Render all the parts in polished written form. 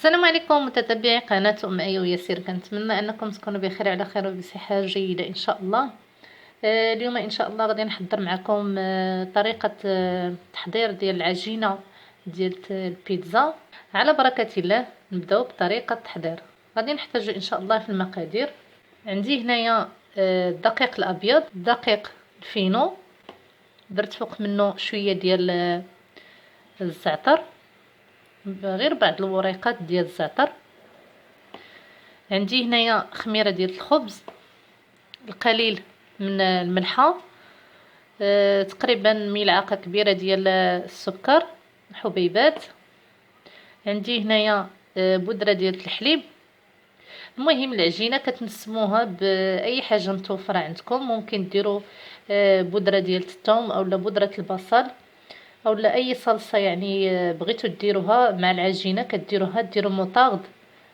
السلام عليكم متتبعي قناة أم أية وياسير، كنتمنى أنكم تكونوا بخير على خير وبصحة جيدة إن شاء الله. اليوم إن شاء الله غادي نحضر معكم طريقة تحضير ديال العجينة ديال البيتزا. على بركة الله نبداو بطريقة التحضير. غادي نحتاج إن شاء الله في المقادير. عندي هنايا الدقيق الأبيض، الدقيق الفينو، درت فوق منه شوية ديال الزعتر، غير بعض الوريقات ديال الزعتر. عندي هنايا خميره ديال الخبز، القليل من الملحه، تقريبا ملعقه كبيره ديال السكر حبيبات. عندي هنايا بودره ديال الحليب. المهم العجينه كتنسموها باي حاجه متوفره عندكم، ممكن ديروا بودره ديال الثوم اولا بودره البصل اولا اي صلصه يعني بغيتوا ديروها مع العجينه كديروها، ديروا مطارد.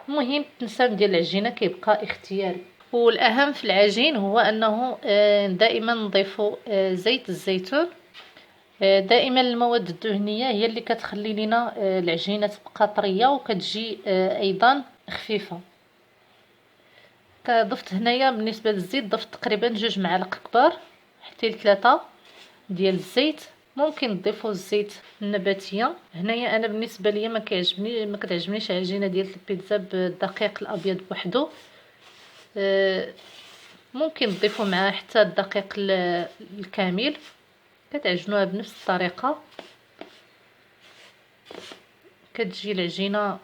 المهم التنسام ديال العجينه كيبقى اختياري. والاهم في العجين هو انه دائما نضيفوا زيت الزيتون. دائما المواد الدهنيه هي اللي كتخلي لنا العجينه تبقى طريه وكتجي ايضا خفيفه. ضفت هنايا بالنسبه للزيت ضفت تقريبا 2 معالق كبار حتى 3 ديال الزيت. ممكن تضيفوا الزيت النباتيه. هنايا انا بالنسبه ليا ما كتعجبنيش العجينه ديال البيتزا بالدقيق الابيض بوحدو. ممكن تضيفوا معاه حتى الدقيق الكامل، كتعجنوها بنفس الطريقه. كتجي العجينه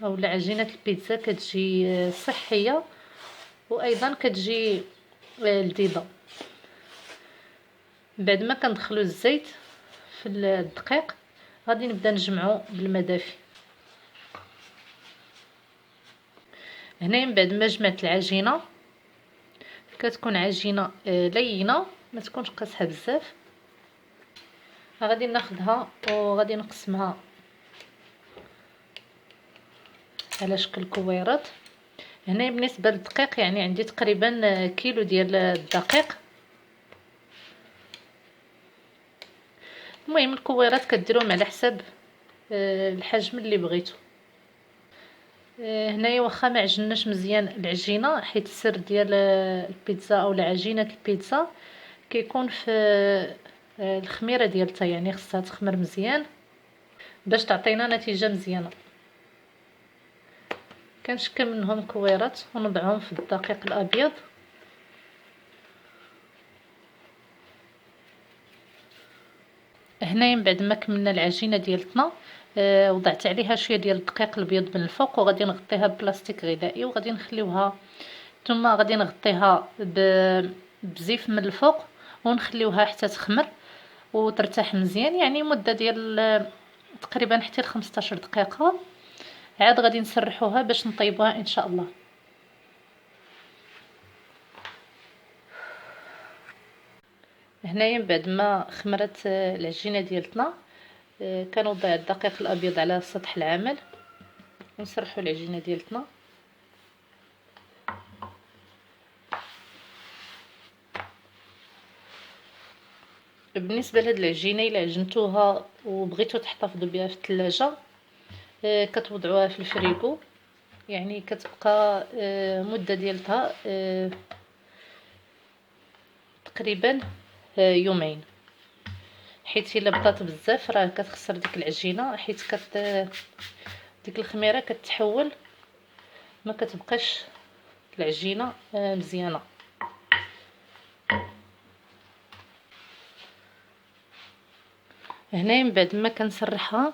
او عجينه البيتزا كتجي صحيه وايضا كتجي لذيذه. بعد ما كندخلوا الزيت في الدقيق غادي نبدا نجمعو بالمدافي. هنا من بعد ما جمعت العجينه كتكون عجينه لينه ما تكونش قاصحه بزاف. غادي ناخذها وغادي نقسمها على شكل كويرات. هنا بالنسبه للدقيق يعني عندي تقريبا كيلو ديال الدقيق. المهم الكويرات كديروهم على حساب الحجم اللي بغيتو. هنايا واخا ما عجناش مزيان العجينه، حيت السر ديال البيتزا او عجينه البيتزا كيكون في الخميره ديالتها، يعني خصها تخمر مزيان باش تعطينا نتيجه مزيانه. كنشكل منهم كويرات ونضعهم في الدقيق الابيض. هنايا من بعد ما كملنا العجينه ديالتنا وضعت عليها شويه ديال الدقيق الابيض من الفوق وغادي نغطيها ببلاستيك غذائي وغادي نخليوها، ثم غادي نغطيها بزيف من الفوق ونخليوها حتى تخمر وترتاح مزيان، يعني مده ديال تقريبا حتى 15 دقيقه. عاد غادي نسرحوها باش نطيبوها ان شاء الله. هنايا بعد ما خمرت العجينه ديالتنا كنوضع الدقيق الابيض على سطح العمل ونسرحوا العجينه ديالتنا. بالنسبه لهاد العجينه الا عجنتوها وبغيتو تحتفظوا بها في الثلاجه كتوضعوها في الفريغو، يعني كتبقى مده ديالتها تقريبا يومين، حيت الا بطات بزاف راه كتخسر ديك العجينه، حيت ديك الخميره كتحول ما كتبقاش العجينه مزيانه. هنا من بعد ما كنسرحها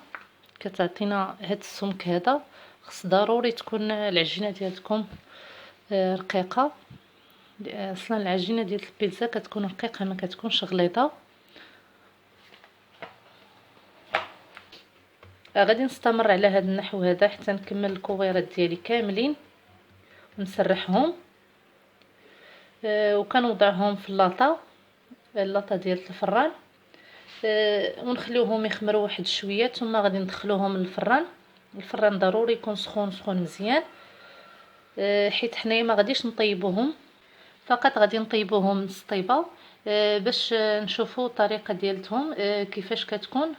كتعطينا هاد السمك هذا. خص ضروري تكون العجينه ديالكم رقيقه، اصلا العجينه ديال البيتزا كتكون رقيقه ما كتكونش غليظه. غادي نستمر على هذا النحو هذا حتى نكمل الكويرات ديالي كاملين ونسرحهم. وكنوضعهم في اللاطه ديال الفران ونخليوهم يخمروا واحد شويه، ثم غادي ندخلوهم للفران. الفران ضروري يكون سخون مزيان، حيت حنايا ما غاديش نطيبوهم، فقط غادي نطيبوهم نص طيبه باش نشوفوا الطريقه ديالتهم كيفاش كتكون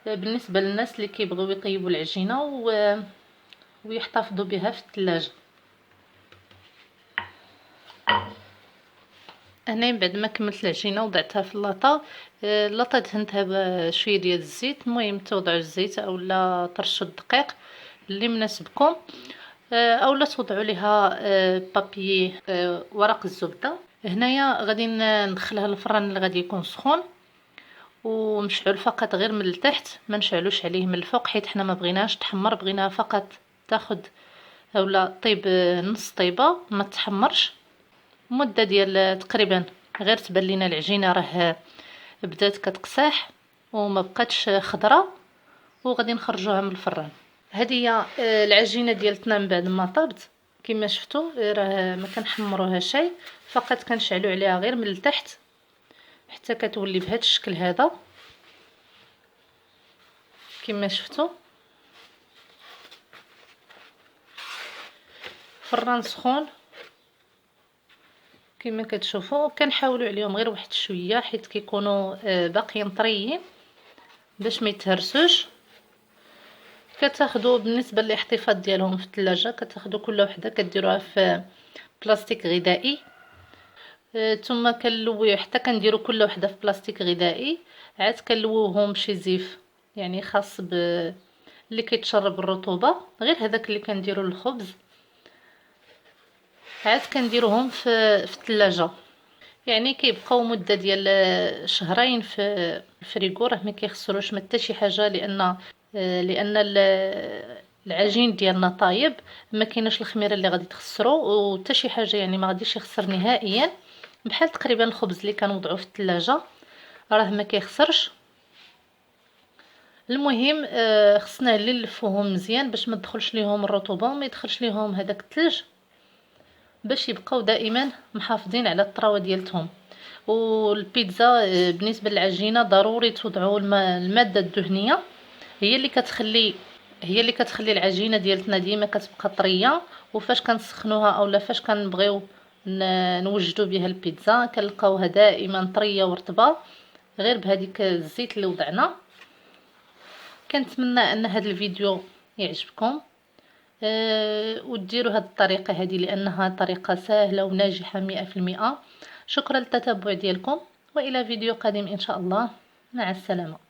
بالنسبه للناس اللي كيبغيو يطيبوا العجينه ويحتفظوا بها في الثلاجه. هنا بعد ما كملت العجينه وضعتها في اللاطه، اللاطه دهنتها بشويه ديال الزيت. المهم توضعوا الزيت اولا ترشوا الدقيق اللي مناسبكم، اولا توضعوا ليها بابي ورق الزبده. هنايا غادي ندخلها للفران اللي غادي يكون سخون، ومشعل فقط غير من التحت، ما نشعلوش عليه من الفوق حيت حنا ما بغيناش تحمر، بغيناها فقط تاخد اولا طيب نص طيبه ما تحمرش. مده ديال تقريبا غير تبان لينا العجينه راه بدات كتقساح وما بقاتش خضره، وغادي نخرجوها من الفران. هذه هي العجينه ديالتنا من بعد ما طابت. كما شفتوا راه ما كنحمروها شيء، فقط كنشعلوا عليها غير من التحت حتى كتولي بهذا الشكل هذا كما شفتوا. فران سخون كما كتشوفوا، كنحاولوا عليهم غير واحد شويه حيت كيكونوا باقيين طريين باش ما يتهرسوش. كتاخذوا بالنسبه للاحتفاظ ديالهم في الثلاجه، كتاخذوا كل وحده كديروها في بلاستيك غذائي، ثم كنلويو حتى كنديروا كل وحده في بلاستيك غذائي، عاد كنلووهم بشي زيف يعني خاص اللي كيتشرب الرطوبه، غير هذاك اللي كنديروا للخبز. عاد كنديروهم في الثلاجه، يعني كيبقاو مده ديال شهرين في الفريغو، راه ما كيخسروش ما حتى شي حاجه، لان العجين ديالنا طايب، ما كايناش الخميره اللي غادي تخسرو وحتى شي حاجه، يعني ما غاديش يخسر نهائيا. بحال تقريبا الخبز اللي كنوضعوه في الثلاجه راه ما كيخسرش. المهم خصنا اللي نلفوهم مزيان باش ما تدخلش ليهم الرطوبه وما يدخلش ليهم هذاك الثلج، باش يبقاو دائما محافظين على الطراوه ديالتهم. والبيتزا بالنسبه للعجينه ضروري توضعوا الماده الدهنيه، هي اللي كتخلي العجينه ديالتنا ديما كتبقى طريه. وفاش كنسخنوها اولا فاش كنبغيو نوجدوا بها البيتزا كنلقاوها دائما طريه ورطبه غير بهذيك الزيت اللي وضعنا. كنتمنى ان هذا الفيديو يعجبكم، وديروا هذه الطريقه هذه لانها طريقه سهله وناجحه 100%. شكرا للتتبع ديالكم، والى فيديو قادم ان شاء الله. مع السلامه.